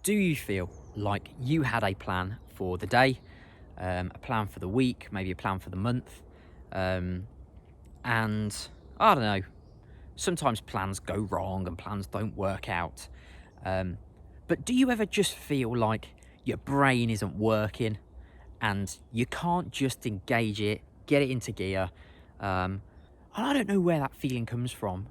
Do you feel like you had a plan for the day, a plan for the week, maybe a plan for the month, and I don't know, sometimes plans go wrong and plans don't work out, but do you ever just feel like your brain isn't working and you can't just engage it, get it into gear? And I don't know where that feeling comes from.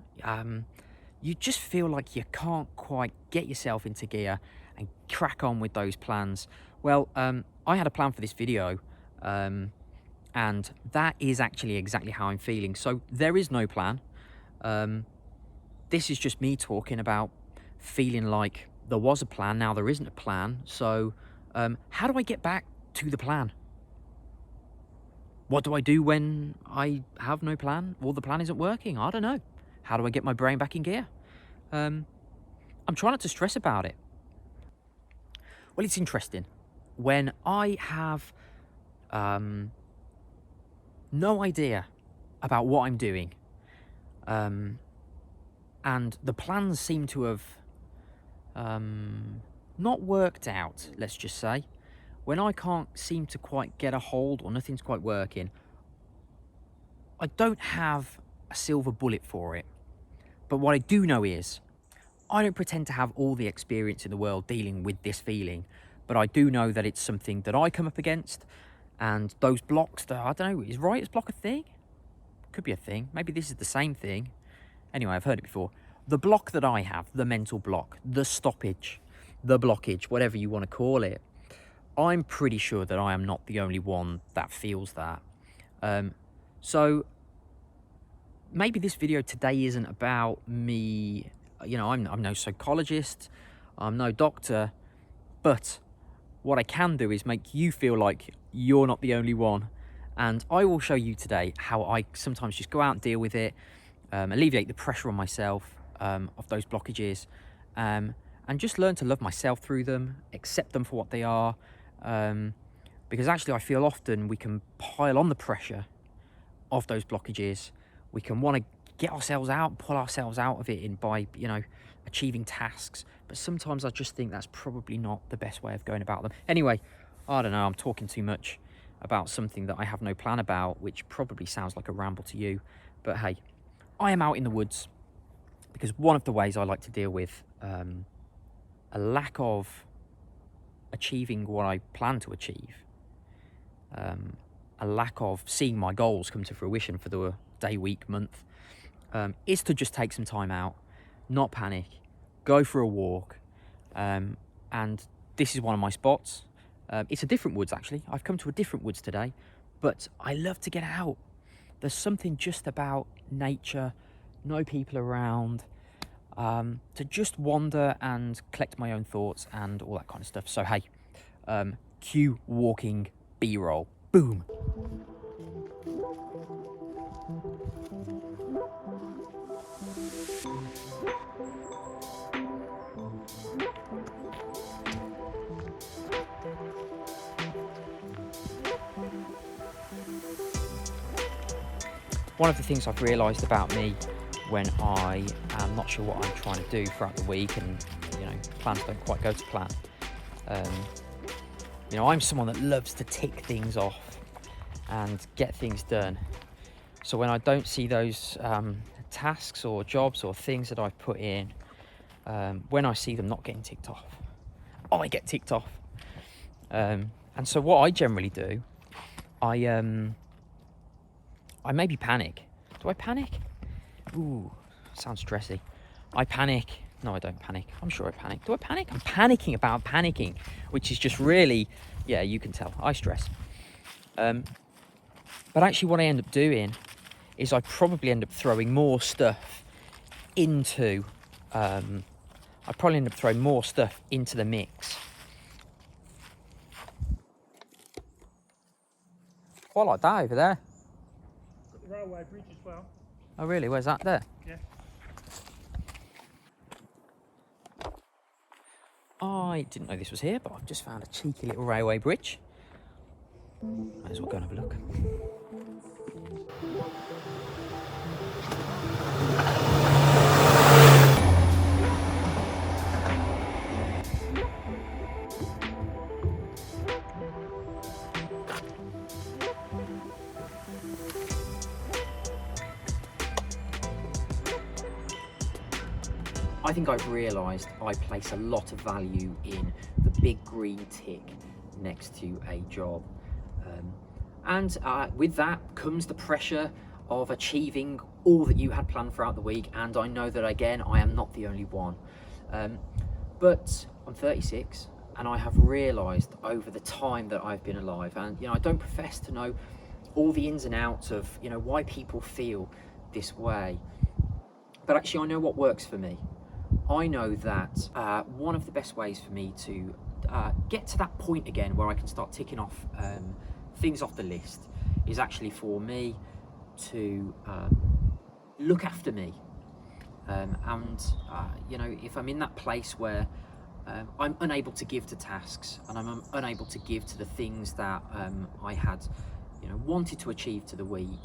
You just feel like you can't quite get yourself into gear and crack on with those plans. Well, I had a plan for this video, and that is actually exactly how I'm feeling. So there is no plan. This is just me talking about feeling like there was a plan, now there isn't a plan. So how do I get back to the plan? What do I do when I have no plan or the plan isn't working? I don't know. How do I get my brain back in gear? I'm trying not to stress about it. Well, it's interesting. When I have no idea about what I'm doing, and the plans seem to have not worked out, let's just say, when I can't seem to quite get a hold or nothing's quite working, I don't have a silver bullet for it. But what I do know is, I don't pretend to have all the experience in the world dealing with this feeling, but I do know that it's something that I come up against, and those blocks that, I don't know, is writer's block a thing? Could be a thing. Maybe this is the same thing. Anyway, I've heard it before. The block that I have, the mental block, the stoppage, the blockage, whatever you want to call it, I'm pretty sure that I am not the only one that feels that. So maybe this video today isn't about me. You know, I'm no psychologist, I'm no doctor, but what I can do is make you feel like you're not the only one. And I will show you today how I sometimes just go out and deal with it, alleviate the pressure on myself of those blockages, and just learn to love myself through them, accept them for what they are. Because actually I feel often we can pile on the pressure of those blockages. We can want to get ourselves out, pull ourselves out of it by, you know, achieving tasks. But sometimes I just think that's probably not the best way of going about them. Anyway, I don't know, I'm talking too much about something that I have no plan about, which probably sounds like a ramble to you. But hey, I am out in the woods because one of the ways I like to deal with a lack of achieving what I plan to achieve, a lack of seeing my goals come to fruition for the day, week, month, is to just take some time out, not panic, go for a walk. And this is one of my spots. It's a different woods, actually. I've come to a different woods today, but I love to get out. There's something just about nature, no people around, to just wander and collect my own thoughts and all that kind of stuff. So hey, cue walking B-roll. Boom. One of the things I've realised about me when I am not sure what I'm trying to do throughout the week, and you know, plans don't quite go to plan, you know, I'm someone that loves to tick things off and get things done. So when I don't see those tasks or jobs or things that I've put in, when I see them not getting ticked off, I get ticked off. And so what I generally do, I maybe panic. Do I panic? Ooh, sounds stressy. I panic. No, I don't panic. I'm sure I panic. Do I panic? I'm panicking about panicking, which is just really, yeah, you can tell. I stress. But actually what I end up doing is I probably end up throwing more stuff into, the mix. Quite like that over there. Got the railway bridge as well. Oh really, where's that there? Yeah. I didn't know this was here, but I've just found a cheeky little railway bridge. Might as well go and have a look. I think I've realised I place a lot of value in the big green tick next to a job. And with that comes the pressure of achieving all that you had planned throughout the week. And I know that, again, I am not the only one. But I'm 36 and I have realised over the time that I've been alive, and I don't profess to know all the ins and outs of why people feel this way, but actually I know what works for me. I know that one of the best ways for me to get to that point again where I can start ticking off things off the list is actually for me to look after me. If I'm in that place where I'm unable to give to tasks and I'm unable to give to the things that I had wanted to achieve to the week,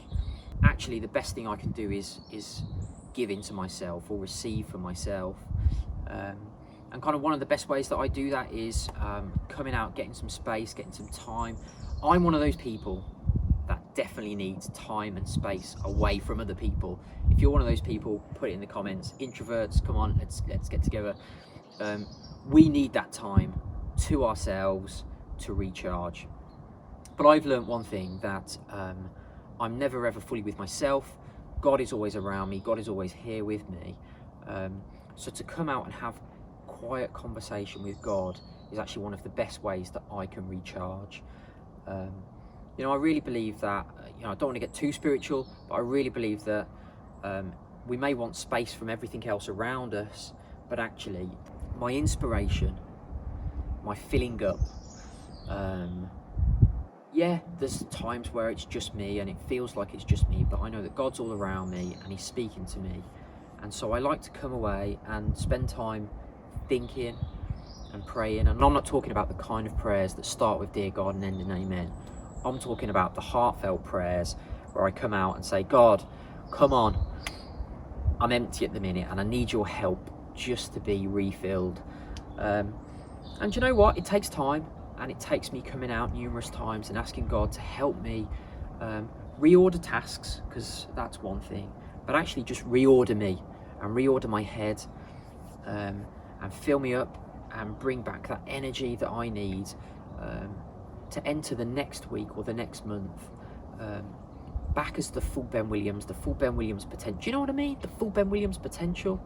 actually the best thing I can do is give into myself or receive from myself. And kind of one of the best ways that I do that is coming out, getting some space, getting some time. I'm one of those people that definitely needs time and space away from other people. If you're one of those people, put it in the comments. Introverts, come on, let's get together. We need that time to ourselves to recharge. But I've learned one thing, that I'm never ever fully with myself. God is always around me. God is always here with me. So to come out and have quiet conversation with God is actually one of the best ways that I can recharge. I really believe that, I don't want to get too spiritual, but I really believe that we may want space from everything else around us, but actually my inspiration, my filling up, there's times where it's just me and it feels like it's just me, but I know that God's all around me and he's speaking to me. And so I like to come away and spend time thinking and praying. And I'm not talking about the kind of prayers that start with dear God and end in amen. I'm talking about the heartfelt prayers where I come out and say, God, come on, I'm empty at the minute and I need your help just to be refilled. And you know what? It takes time, and it takes me coming out numerous times and asking God to help me reorder tasks, because that's one thing, but actually just reorder me and reorder my head and fill me up and bring back that energy that I need to enter the next week or the next month back as the full Ben Williams, the full Ben Williams potential. Do you know what I mean? The full Ben Williams potential.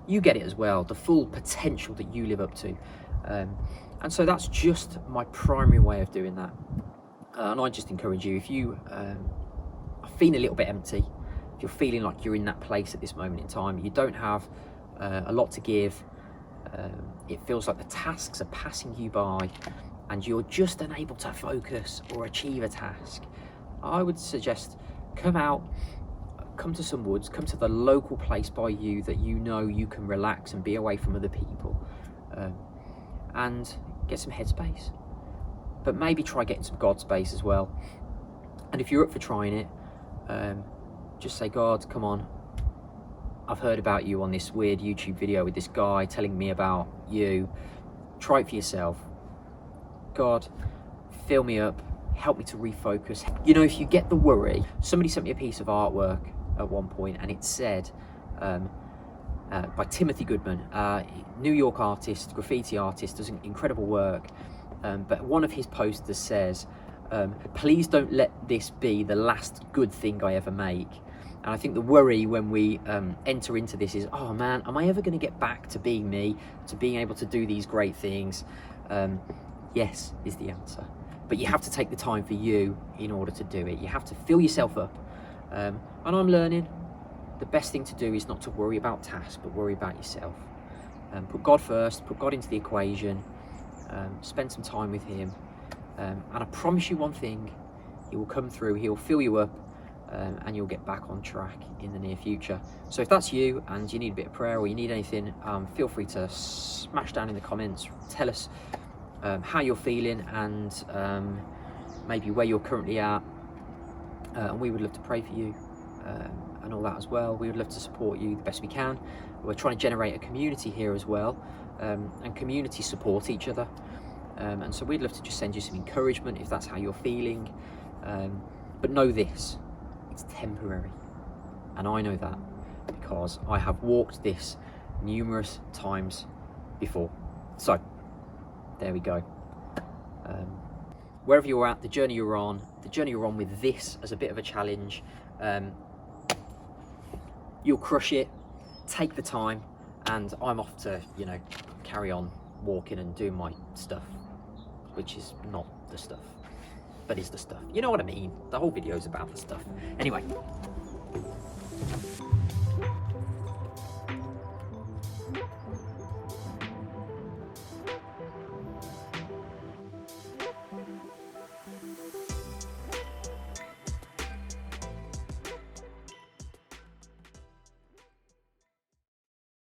You get it as well, the full potential that you live up to. And so that's just my primary way of doing that. And I just encourage you, if you are feeling a little bit empty, if you're feeling like you're in that place at this moment in time, you don't have a lot to give, it feels like the tasks are passing you by and you're just unable to focus or achieve a task, I would suggest come out, come to some woods, come to the local place by you that you know you can relax and be away from other people, and get some headspace. But maybe try getting some God space as well. And if you're up for trying it, just say, God, come on, I've heard about you on this weird YouTube video with this guy telling me about you. Try it for yourself. God, fill me up, help me to refocus. If you get the worry, somebody sent me a piece of artwork at one point and it said, by Timothy Goodman, New York artist, graffiti artist, does incredible work. But one of his posters says, please don't let this be the last good thing I ever make. And I think the worry when we enter into this is, oh man, am I ever going to get back to being me, to being able to do these great things? Yes is the answer. But you have to take the time for you in order to do it. You have to fill yourself up. And I'm learning the best thing to do is not to worry about tasks, but worry about yourself. Put God first, put God into the equation, spend some time with him, and I promise you one thing, he will come through, he'll fill you up, and you'll get back on track in the near future. So if that's you and you need a bit of prayer or you need anything, feel free to smash down in the comments, tell us how you're feeling and maybe where you're currently at, and we would love to pray for you and all that as well. We would love to support you the best we can. We're trying to generate a community here as well, and community support each other, and so we'd love to just send you some encouragement if that's how you're feeling, but know this, it's temporary, and I know that because I have walked this numerous times before. So there we go. Wherever you're at, the journey you're on with this as a bit of a challenge, you'll crush it. Take the time, and I'm off to, you know, carry on walking and doing my stuff, which is not the stuff, but is the stuff. You know what I mean? The whole video is about the stuff. Anyway,